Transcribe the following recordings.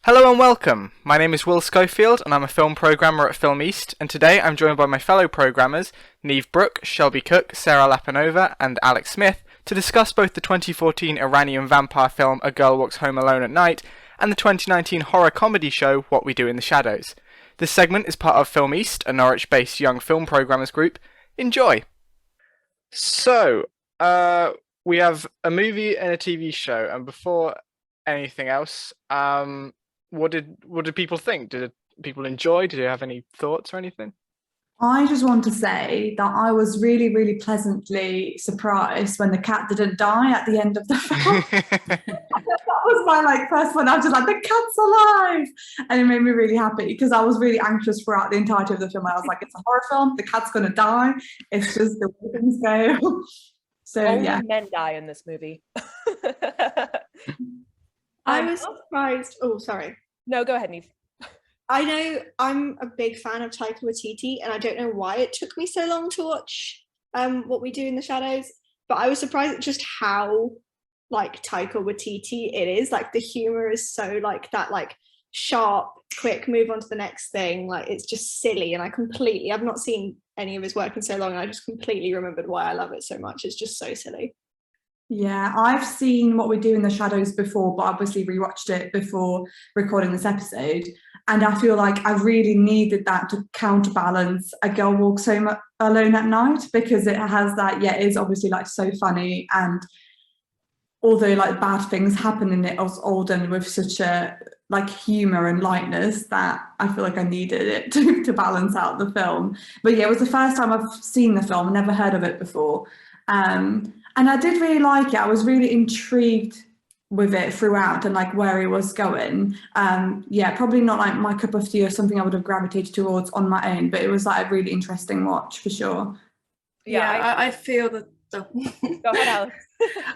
Hello and welcome. My name is Will Schofield and I'm a film programmer at Film East, and today I'm joined by my fellow programmers Neve Brooke, Shelby Cook, Sarah Lapanova and Alex Smith to discuss both the 2014 Iranian vampire film A Girl Walks Home Alone at Night and the 2019 horror comedy show What We Do in the Shadows. This segment is part of Film East, a Norwich-based young film programmers group. Enjoy! So, we have a movie and a TV show, and before anything else, what did people think? Did people enjoy? Did you have any thoughts or anything? I just want to say that I was really, really pleasantly surprised when the cat didn't die at the end of the film. That was my first one. I was just like, the cat's alive, and it made me really happy because I was really anxious throughout the entirety of the film. I was like, it's a horror film. The cat's gonna die. It's just the way things go. So Only yeah, men die in this movie. I was surprised. Oh, sorry. No, go ahead, Neve. I know I'm a big fan of Taika Waititi, and I don't know why it took me so long to watch What We Do in the Shadows, but I was surprised at just how Taika Waititi it is. The humor is so that sharp, quick, move on to the next thing. It's just silly, and I've not seen any of his work in so long, and I just completely remembered why I love it so much. It's just so silly. yeah, I've seen What We Do in the Shadows before, but obviously rewatched it before recording this episode. And I feel like I really needed that to counterbalance A Girl Walks Home Alone at Night, because it has that, it is obviously so funny. And although bad things happen in it, it was all done with such a humor and lightness that I feel like I needed it to balance out the film. But yeah, it was the first time I've seen the film, never heard of it before. And I did really like it. I was really intrigued with it throughout and where it was going. Probably not my cup of tea or something I would have gravitated towards on my own, but it was a really interesting watch for sure. I feel that. Oh. Go ahead, Alex.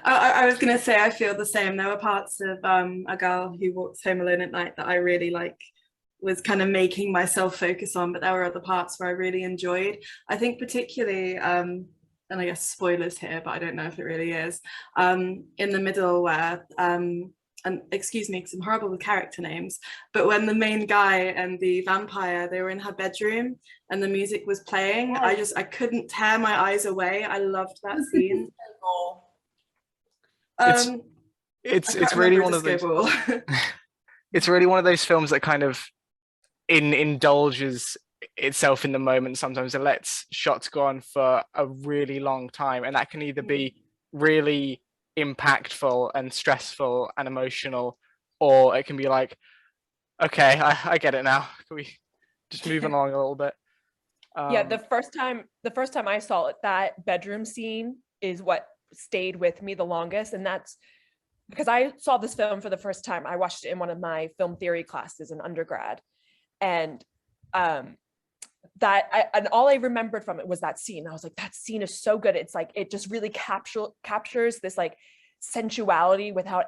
I was going to say I feel the same. There were parts of A Girl Who Walks Home Alone at Night that I really was kind of making myself focus on, but there were other parts where I really enjoyed. I think particularly and I guess spoilers here, but I don't know if it really is, in the middle where, and excuse me because I'm horrible with character names, but when the main guy and the vampire, they were in her bedroom and the music was playing, I couldn't tear my eyes away. I loved that scene. It's really one of those it's really one of those films that kind of indulges itself in the moment. Sometimes it lets shots go on for a really long time, and that can either be really impactful and stressful and emotional, or it can be okay, I get it now, can we just move along a little bit? The first time I saw it, that bedroom scene is what stayed with me the longest, and that's because I saw this film for the first time. I watched it in one of my film theory classes in undergrad, and and all I remembered from it was that scene. I was like, that scene is so good. It's it just really captures this sensuality without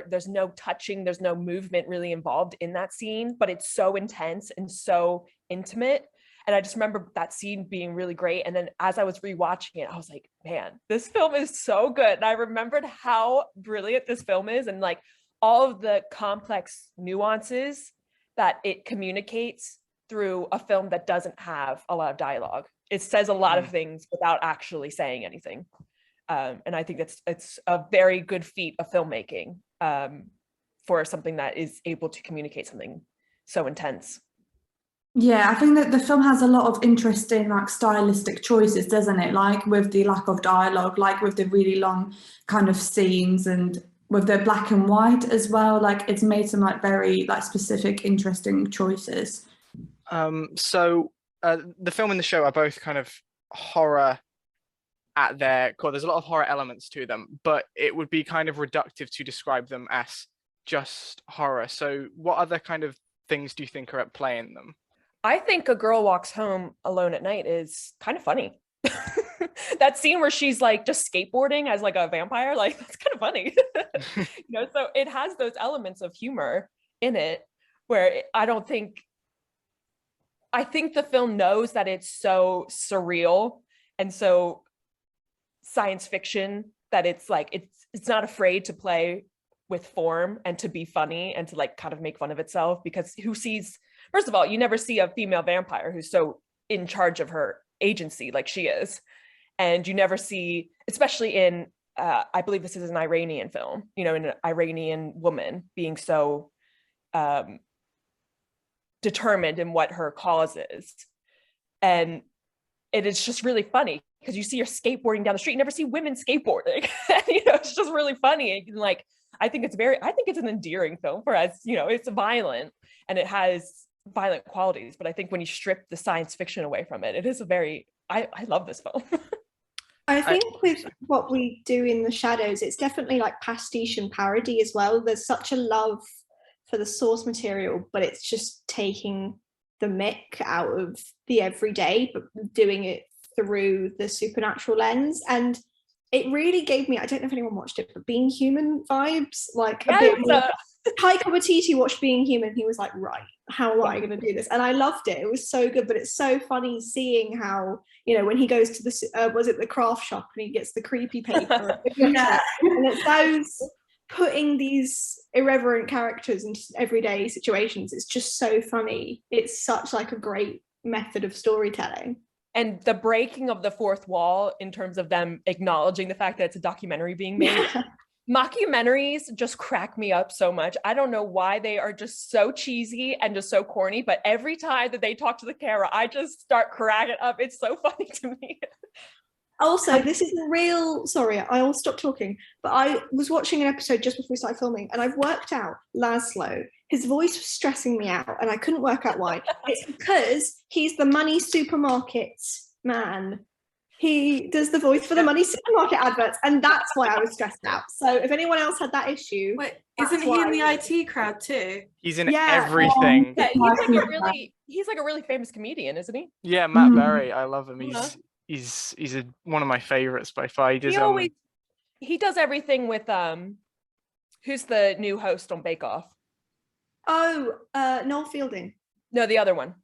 there's no touching, there's no movement really involved in that scene, but it's so intense and so intimate. And I just remember that scene being really great. And then as I was rewatching it, I was like, man, this film is so good. And I remembered how brilliant this film is, and all of the complex nuances that it communicates through a film that doesn't have a lot of dialogue. It says a lot of things without actually saying anything. And I think it's a very good feat of filmmaking for something that is able to communicate something so intense. Yeah, I think that the film has a lot of interesting stylistic choices, doesn't it? With the lack of dialogue, with the really long kind of scenes, and with the black and white as well. It's made some very specific, interesting choices. So the film and the show are both kind of horror at their core. There's a lot of horror elements to them, but it would be kind of reductive to describe them as just horror. So what other kind of things do you think are at play in them? I think A Girl Walks Home Alone at Night is kind of funny. That scene where she's just skateboarding as a vampire, that's kind of funny. So it has those elements of humor in it where I think the film knows that it's so surreal and so science fiction that it's not afraid to play with form and to be funny and to like kind of make fun of itself, because first of all, you never see a female vampire who's so in charge of her agency like she is. And you never see, especially in, I believe this is an Iranian film, an Iranian woman being so determined in what her cause is. And it is just really funny because you see her skateboarding down the street. You never see women skateboarding. It's just really funny. And like, I think it's an endearing film for us. It's violent and it has violent qualities, but I think when you strip the science fiction away from it, it is I love this film. I think with what we do in the shadows, it's definitely like pastiche and parody as well. There's such a love for the source material, but it's just taking the mick out of the everyday, but doing it through the supernatural lens. And it really gave me, I don't know if anyone watched it, but Being Human vibes, like a bit more. Taika Waititi watched Being Human. He was like, right, how am I going to do this? And I loved it. It was so good, but it's so funny seeing how, when he goes to the craft shop and he gets the creepy paper. Yeah. And it's those putting these irreverent characters into everyday situations. It's just so funny. It's such like a great method of storytelling. And the breaking of the fourth wall in terms of them acknowledging the fact that it's a documentary being made. Yeah. Mockumentaries just crack me up so much. I don't know why they are just so cheesy and just so corny, but every time that they talk to the camera, I just start cracking up. It's so funny to me. Also, this is a real, sorry, I'll stop talking, but I was watching an episode just before we started filming, and I've worked out Laszlo. His voice was stressing me out, and I couldn't work out why. It's because he's the money supermarkets man. He does the voice for the money supermarket adverts, and that's why I was stressed out. So if anyone else had that issue... Wait, isn't he in the IT crowd too? He's in everything. Yeah, he's like a really famous comedian, isn't he? Yeah, Matt Berry. I love him. He's one of my favorites by far. He does everything with who's the new host on Bake Off? Oh, Noel Fielding. No, the other one.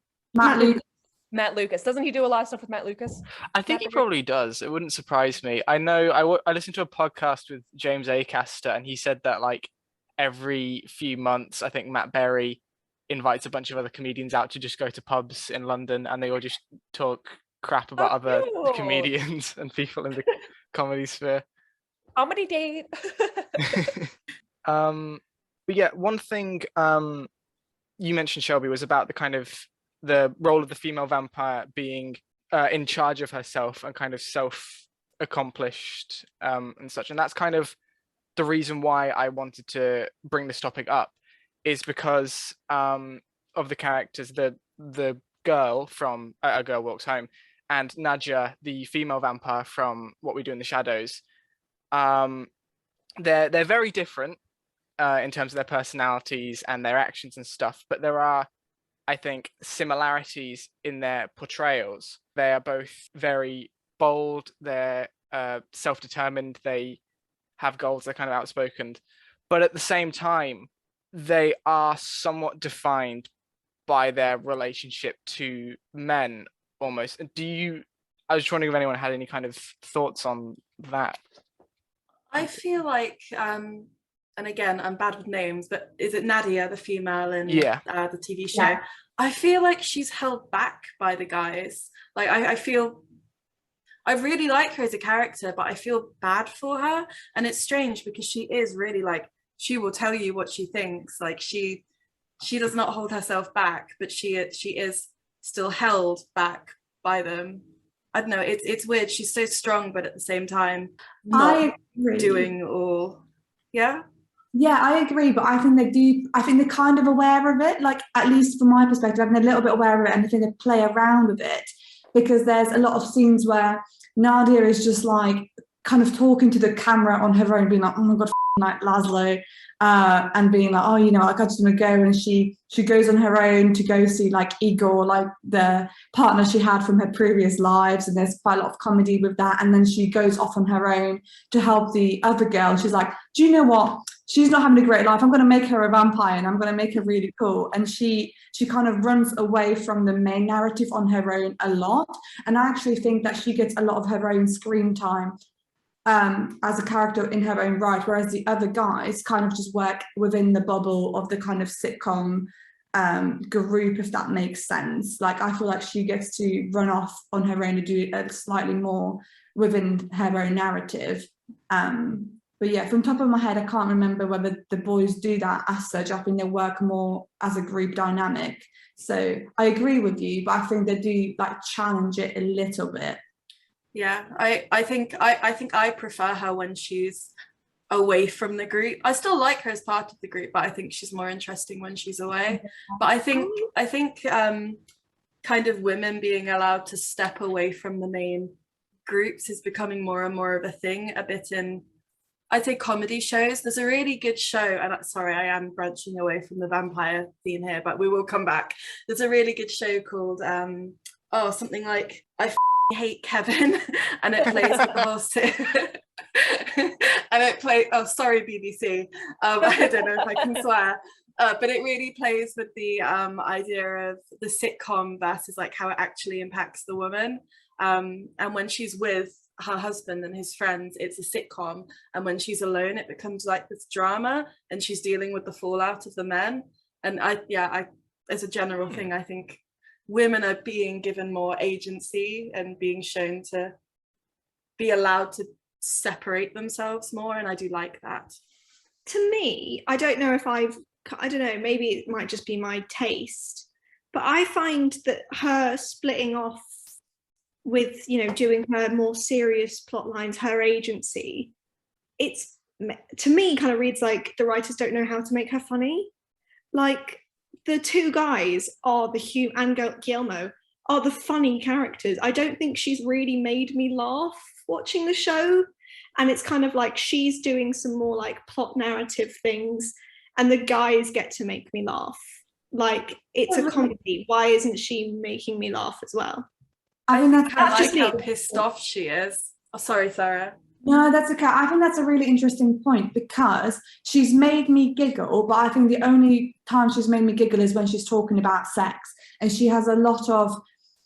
Matt Lucas. Doesn't he do a lot of stuff with Matt Lucas? I think he probably does. It wouldn't surprise me. I know I listened to a podcast with James Acaster, and he said that like every few months, I think Matt Berry invites a bunch of other comedians out to just go to pubs in London, and they all just talk crap about other comedians and people in the comedy sphere. Comedy date. But yeah, one thing you mentioned, Shelby, was about the kind of the role of the female vampire being in charge of herself and kind of self-accomplished and such. And that's kind of the reason why I wanted to bring this topic up, is because of the characters, the girl from A Girl Walks Home and Nadia, the female vampire from What We Do in the Shadows. They're very different in terms of their personalities and their actions and stuff, but there are, I think, similarities in their portrayals. They are both very bold, they're self-determined, they have goals, they're kind of outspoken, but at the same time, they are somewhat defined by their relationship to men, almost. I was wondering if anyone had any kind of thoughts on that. I feel like, and again, I'm bad with names, but is it Nadia, the female in the TV show? Yeah. I feel like she's held back by the guys. Like, I feel, I really like her as a character, but I feel bad for her. And it's strange because she is really like, she will tell you what she thinks. Like, she does not hold herself back, but she is still held back by them. I don't know, it's weird. She's so strong, but at the same time, not doing all. Yeah, I agree, but I think they're kind of aware of it, like, at least from my perspective, I think they're a little bit aware of it, and I think they play around with it, because there's a lot of scenes where Nadia is just like kind of talking to the camera on her own, being like, oh my god, like Laszlo, and being like, oh, I just want to go, and she goes on her own to go see like Igor, like the partner she had from her previous lives, and there's quite a lot of comedy with that. And then she goes off on her own to help the other girl. She's like, do you know what, she's not having a great life, I'm going to make her a vampire and I'm going to make her really cool. And she kind of runs away from the main narrative on her own a lot, and I actually think that she gets a lot of her own screen time as a character in her own right, whereas the other guys kind of just work within the bubble of the kind of sitcom group, if that makes sense. Like, I feel like she gets to run off on her own and do it slightly more within her own narrative. But yeah, from top of my head, I can't remember whether the boys do that as such. I think they work more as a group dynamic. So I agree with you, but I think they do like challenge it a little bit. Yeah, I think I prefer her when she's away from the group. I still like her as part of the group, but I think she's more interesting when she's away. But I think kind of women being allowed to step away from the main groups is becoming more and more of a thing, a bit in, I'd say, comedy shows. There's a really good show, and sorry, I am branching away from the vampire theme here, but we will come back. There's a really good show called something like I Hate Kevin, and it plays with the whole and it plays, oh sorry BBC, I don't know if I can swear, but it really plays with the idea of the sitcom versus like how it actually impacts the woman, and when she's with her husband and his friends it's a sitcom, and when she's alone it becomes like this drama and she's dealing with the fallout of the men. And I as a general thing, I think women are being given more agency and being shown to be allowed to separate themselves more, and I do like that. To me, I don't know, maybe it might just be my taste, but I find that her splitting off with, doing her more serious plot lines, her agency, it's, to me, kind of reads like the writers don't know how to make her funny. Like, the two guys are and Guillermo are the funny characters. I don't think she's really made me laugh watching the show. And it's kind of like she's doing some more like plot narrative things and the guys get to make me laugh. Like, it's a comedy. Why isn't she making me laugh as well? I think that's like how pissed off she is. Oh, sorry, Sarah. No, that's okay. I think that's a really interesting point because she's made me giggle, but I think the only time she's made me giggle is when she's talking about sex. And she has a lot of,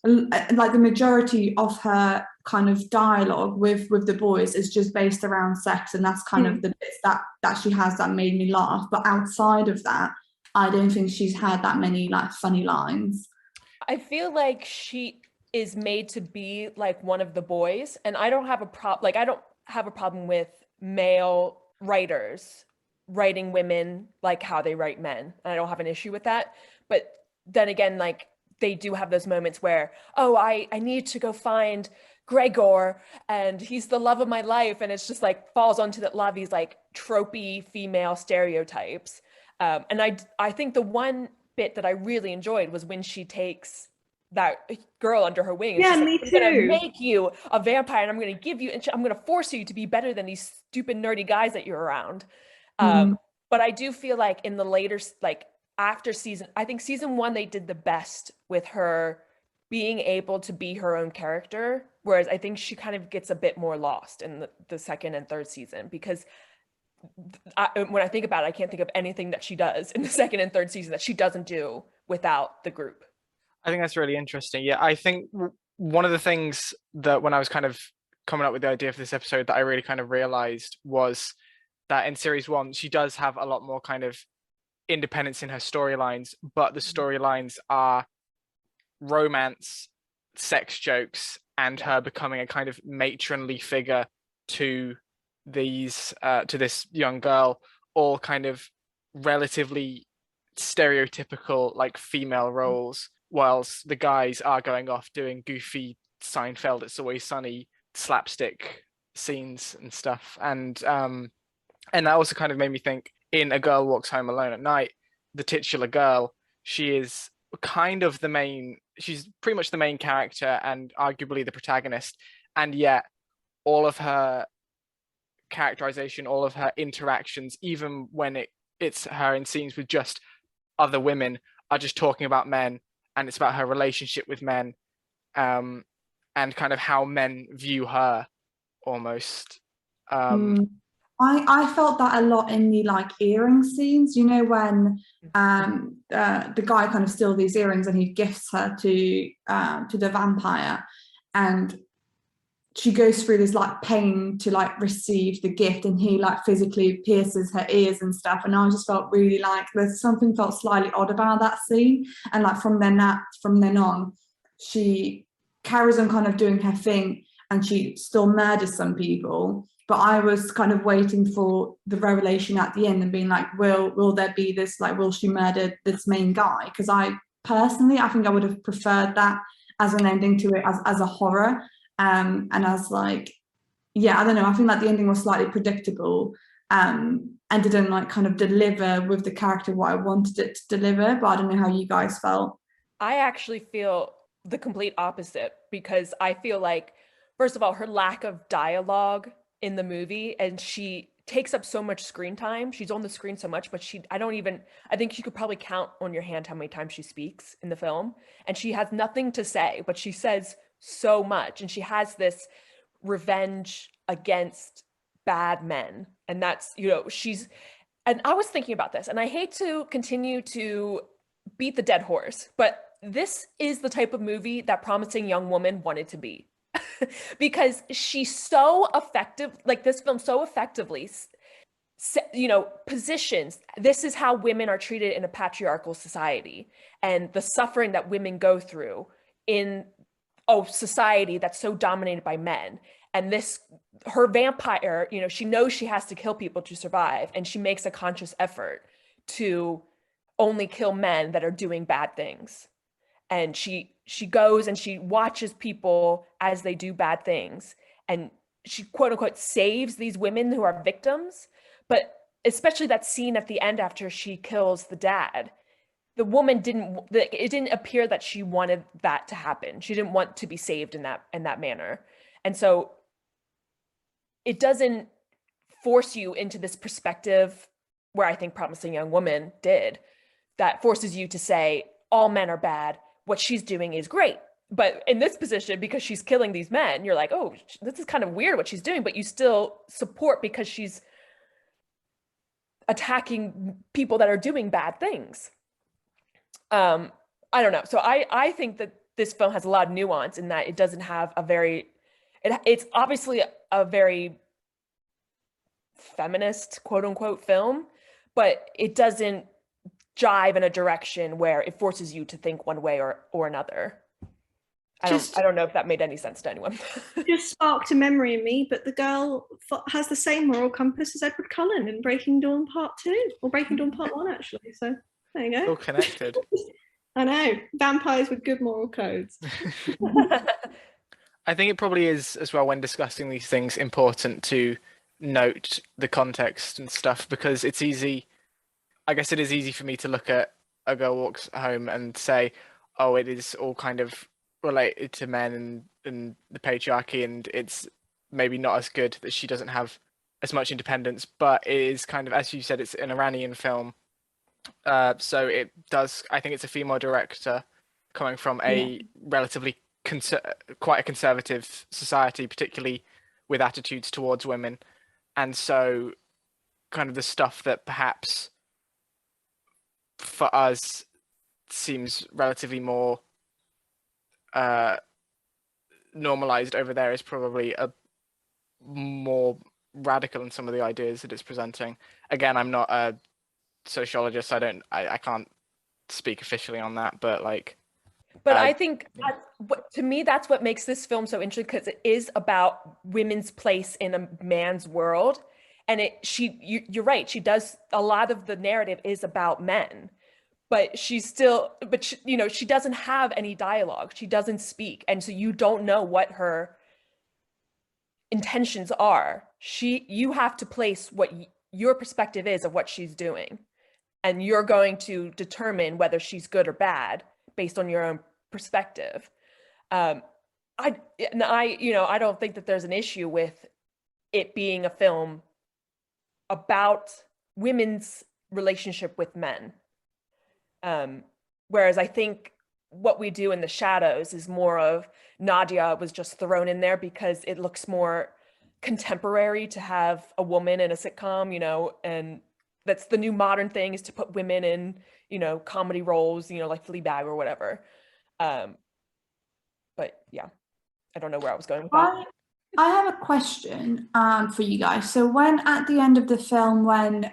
like, the majority of her kind of dialogue with the boys is just based around sex. And that's kind of the bits that she has that made me laugh. But outside of that, I don't think she's had that many like funny lines. I feel like she is made to be like one of the boys, and I don't have a problem with male writers writing women like how they write men, and I don't have an issue with that. But then again, like, they do have those moments where, oh, I need to go find Gregor and he's the love of my life, and it's just like falls onto that lot of these like tropey female stereotypes. And I think the one bit that I really enjoyed was when she takes that girl under her wing. Yeah, me too. I'm gonna make you a vampire, and I'm gonna give you, and I'm gonna force you to be better than these stupid nerdy guys that you're around. But I do feel like in the later, like after I think season 1, they did the best with her being able to be her own character, whereas I think she kind of gets a bit more lost in the second and third season, because when I think about it, I can't think of anything that she does in the second and third season that she doesn't do without the group. I think that's really interesting. Yeah, I think one of the things that when I was kind of coming up with the idea for this episode that I really kind of realized was that in series 1, she does have a lot more kind of independence in her storylines, but the storylines are romance, sex jokes, and her becoming a kind of matronly figure to this young girl, all kind of relatively stereotypical like female roles, whilst the guys are going off doing goofy Seinfeld, It's Always Sunny slapstick scenes and stuff. And that also kind of made me think, in A Girl Walks Home Alone at Night, the titular girl, she is kind of she's pretty much the main character and arguably the protagonist, and yet all of her characterization, all of her interactions, even when it's her in scenes with just other women, are just talking about men, and it's about her relationship with men, and kind of how men view her almost. I felt that a lot in the like earring scenes, when the guy kind of steals these earrings and he gifts her to the vampire, and she goes through this like pain to like receive the gift, and he like physically pierces her ears and stuff. And I just felt really like there's something felt slightly odd about that scene. And like from then on, she carries on kind of doing her thing, and she still murders some people. But I was kind of waiting for the revelation at the end and being like, will there be this, like, will she murder this main guy? Because I think I would have preferred that as an ending to it, as a horror. And as like, yeah, I don't know, I think like the ending was slightly predictable, and didn't like kind of deliver with the character what I wanted it to deliver. But I don't know how you guys felt. I actually feel the complete opposite, because I feel like, first of all, her lack of dialogue in the movie, and she takes up so much screen time. She's on the screen so much, but I think you could probably count on your hand how many times she speaks in the film, and she has nothing to say, but she says so much, and she has this revenge against bad men. And that's, and I was thinking about this, and I hate to continue to beat the dead horse, but this is the type of movie that Promising Young Woman wanted to be. Because she's so effective, like this film so effectively, positions, this is how women are treated in a patriarchal society, and the suffering that women go through in a society that's so dominated by men. And her vampire, she knows she has to kill people to survive, and she makes a conscious effort to only kill men that are doing bad things. And she goes and she watches people as they do bad things, and she quote unquote saves these women who are victims. But especially that scene at the end after she kills the dad, the woman it didn't appear that she wanted that to happen. She didn't want to be saved in that manner. And so it doesn't force you into this perspective where I think Promising Young Woman did, that forces you to say all men are bad, what she's doing is great. But in this position, because she's killing these men, you're like, oh, this is kind of weird what she's doing, but you still support because she's attacking people that are doing bad things. I don't know. So I think that this film has a lot of nuance in that it doesn't have it's obviously a very feminist, quote unquote, film, but it doesn't jive in a direction where it forces you to think one way or another. I don't know if that made any sense to anyone. Just sparked a memory in me, but the girl has the same moral compass as Edward Cullen in Breaking Dawn Part 2, or Breaking Dawn Part 1, actually. So there you go. All connected. I know. Vampires with good moral codes. I think it probably is as well, when discussing these things, important to note the context and stuff, because it's easy. I guess it is easy for me to look at A Girl Walks Home and say, oh, it is all kind of related to men and the patriarchy, and it's maybe not as good, that she doesn't have as much independence. But it is kind of, as you said, it's an Iranian film. So it does, I think it's a female director coming from a relatively quite a conservative society, particularly with attitudes towards women. And so kind of the stuff that perhaps for us seems relatively more normalized over there is probably a more radical in some of the ideas that it's presenting. Again, I'm not a sociologist. I can't speak officially on that, but like. But I think to me, that's what makes this film so interesting, because it is about women's place in a man's world. And you're right. She does, a lot of the narrative is about men, but she doesn't have any dialogue. She doesn't speak. And so you don't know what her intentions are. You have to place what your perspective is of what she's doing. And you're going to determine whether she's good or bad based on your own perspective. I don't think that there's an issue with it being a film about women's relationship with men. Whereas I think what we do in the shadows is more of, Nadia was just thrown in there because it looks more contemporary to have a woman in a sitcom, and that's the new modern thing, is to put women in, comedy roles, like Fleabag or whatever. But yeah, I don't know where I was going with that. I have a question for you guys. So when at the end of the film, when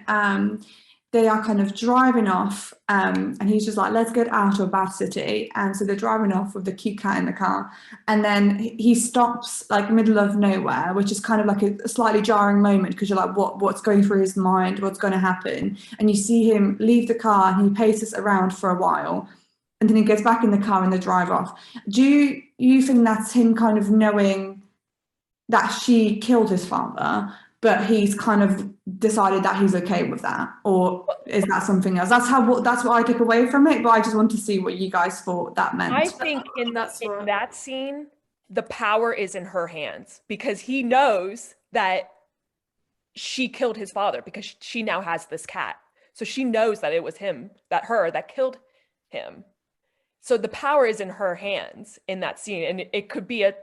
they are kind of driving off, and he's just like, let's get out of Bad City. And so they're driving off with the cute cat in the car. And then he stops like middle of nowhere, which is kind of like a slightly jarring moment because you're like, what's going through his mind? What's going to happen? And you see him leave the car and he paces around for a while. And then he gets back in the car and they drive off. Do you think that's him kind of knowing that she killed his father, but he's kind of decided that he's okay with that, or is that something else? That's what I took away from it, but I just want to see what you guys thought that meant. I think in that scene, the power is in her hands because he knows that she killed his father because she now has this cat. So she knows that it was that killed him. So the power is in her hands in that scene. And it could be a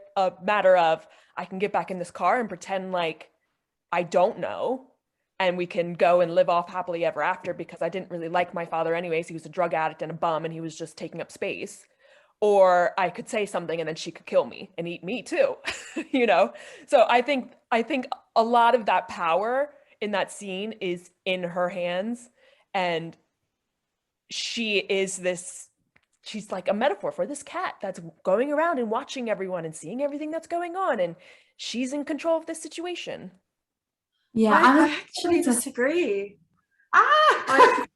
matter of, I can get back in this car and pretend like I don't know, and we can go and live off happily ever after because I didn't really like my father anyways. He was a drug addict and a bum and he was just taking up space. Or I could say something and then she could kill me and eat me too, you know? So I think a lot of that power in that scene is in her hands, and she's like a metaphor for this cat that's going around and watching everyone and seeing everything that's going on, and she's in control of this situation. Yeah, I actually disagree. I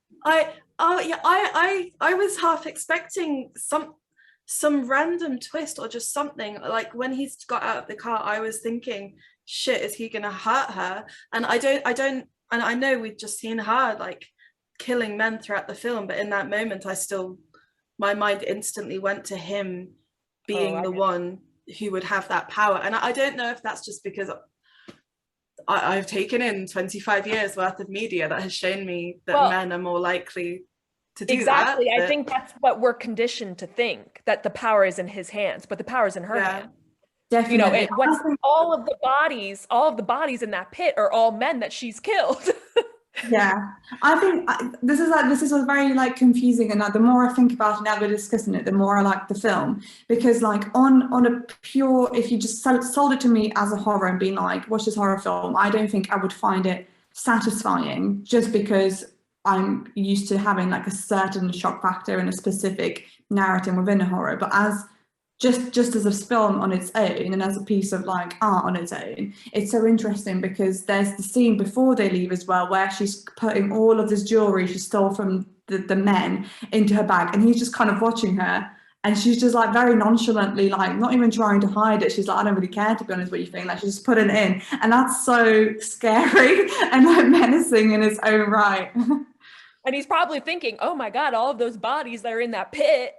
was half expecting some random twist or just something. Like when he's got out of the car, I was thinking, shit, is he gonna hurt her? And I don't, and I know we've just seen her like killing men throughout the film, but in that moment, my mind instantly went to him being the one who would have that power. And I don't know if that's just because I've taken in 25 years worth of media that has shown me that men are more likely to do exactly. that. I think that's what we're conditioned to think, that the power is in his hands, but the power is in her hands. Definitely. You know, all of the bodies in that pit are all men that she's killed. Yeah, I think this is a very like confusing, and the more I think about it now we're discussing it, the more I like the film, because like on a pure, if you just sold it to me as a horror and being like, watch this horror film, I don't think I would find it satisfying, just because I'm used to having like a certain shock factor and a specific narrative within a horror. But as just as a film on its own and as a piece of like art on its own, it's so interesting because there's the scene before they leave as well where she's putting all of this jewelry she stole from the men into her bag, and he's just kind of watching her, and she's just like very nonchalantly, like not even trying to hide it. She's like, I don't really care, to be honest, what you think. Like she's just putting it in, and that's so scary and like menacing in its own right. And he's probably thinking, oh my God, all of those bodies that are in that pit,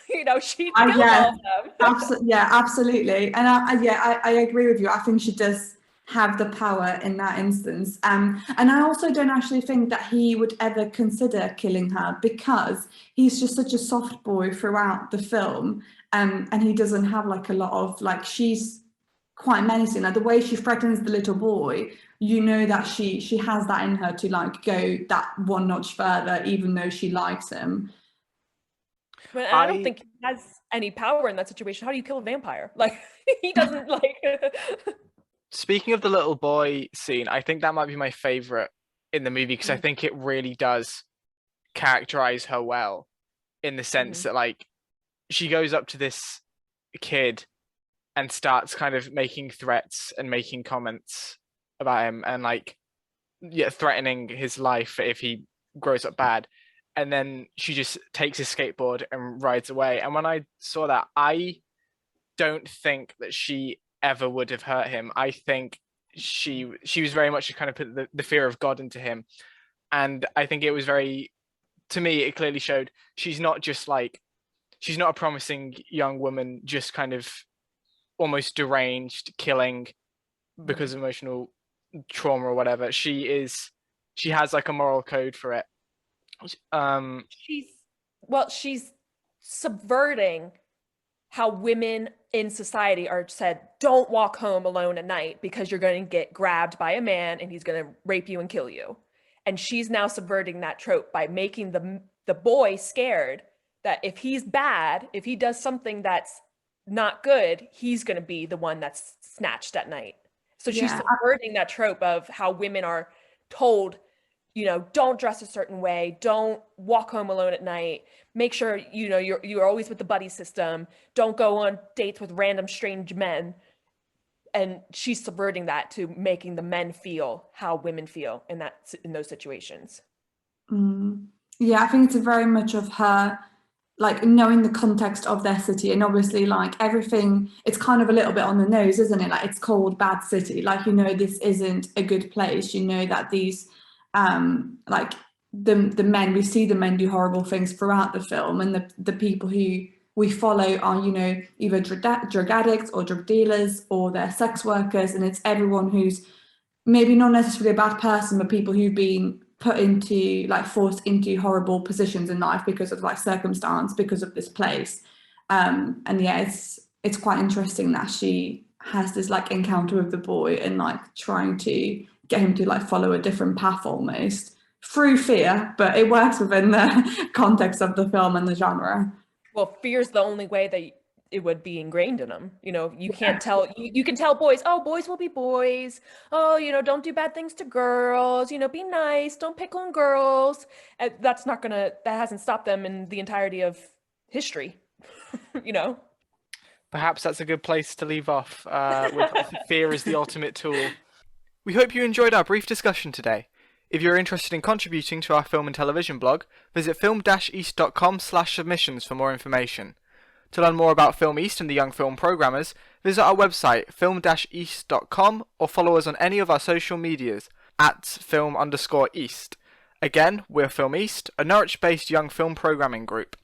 you know, she killed all of them. Absolutely. And I agree with you. I think she does have the power in that instance. And I also don't actually think that he would ever consider killing her, because he's just such a soft boy throughout the film. And he doesn't have like a lot of, like, she's quite menacing. Like the way she threatens the little boy, you know that she has that in her to like go that one notch further, even though she likes him. But I don't think he has any power in that situation. How do you kill a vampire? Like, he doesn't like. Speaking of the little boy scene, I think that might be my favorite in the movie, because I think it really does characterize her well, in the sense that like she goes up to this kid and starts kind of making threats and making comments about him and like threatening his life if he grows up bad. And then she just takes his skateboard and rides away. And when I saw that, I don't think that she ever would have hurt him. I think she was very much to kind of put the fear of God into him. And I think it was to me, it clearly showed she's not a promising young woman, just kind of almost deranged, killing because of emotional trauma or whatever. She has like a moral code for it. She's subverting how women in society are said, don't walk home alone at night because you're going to get grabbed by a man and he's going to rape you and kill you. And she's now subverting that trope by making the boy scared that if he's bad, if he does something that's not good, he's going to be the one that's snatched at night. So she's Yeah. subverting that trope of how women are told, you know, don't dress a certain way, don't walk home alone at night, make sure, you know, you're always with the buddy system, don't go on dates with random strange men. And she's subverting that to making the men feel how women feel in those situations. Yeah, I think it's a very much of her, like, knowing the context of their city, and obviously, like, everything, it's kind of a little bit on the nose, isn't it? Like, it's called Bad City, like, you know, this isn't a good place, you know, that these like the men, we see the men do horrible things throughout the film, and the people who we follow are, you know, either drug addicts or drug dealers or they're sex workers, and it's everyone who's maybe not necessarily a bad person, but people who've been put into, like, forced into horrible positions in life because of, like, circumstance, because of this place. And yeah, it's quite interesting that she has this, like, encounter with the boy and, like, trying to get him to, like, follow a different path almost through fear, but it works within the context of the film and the genre. Well, fear's the only way that it would be ingrained in them. You know, you can't tell, you can tell boys, oh, boys will be boys. Oh, you know, don't do bad things to girls, you know, be nice, don't pick on girls. And that hasn't stopped them in the entirety of history, you know? Perhaps that's a good place to leave off with fear is the ultimate tool. We hope you enjoyed our brief discussion today. If you're interested in contributing to our film and television blog, visit film-east.com/submissions for more information. To learn more about Film East and the Young Film Programmers, visit our website film-east.com or follow us on any of our social medias at film_east. Again, we're Film East, a Norwich-based young film programming group.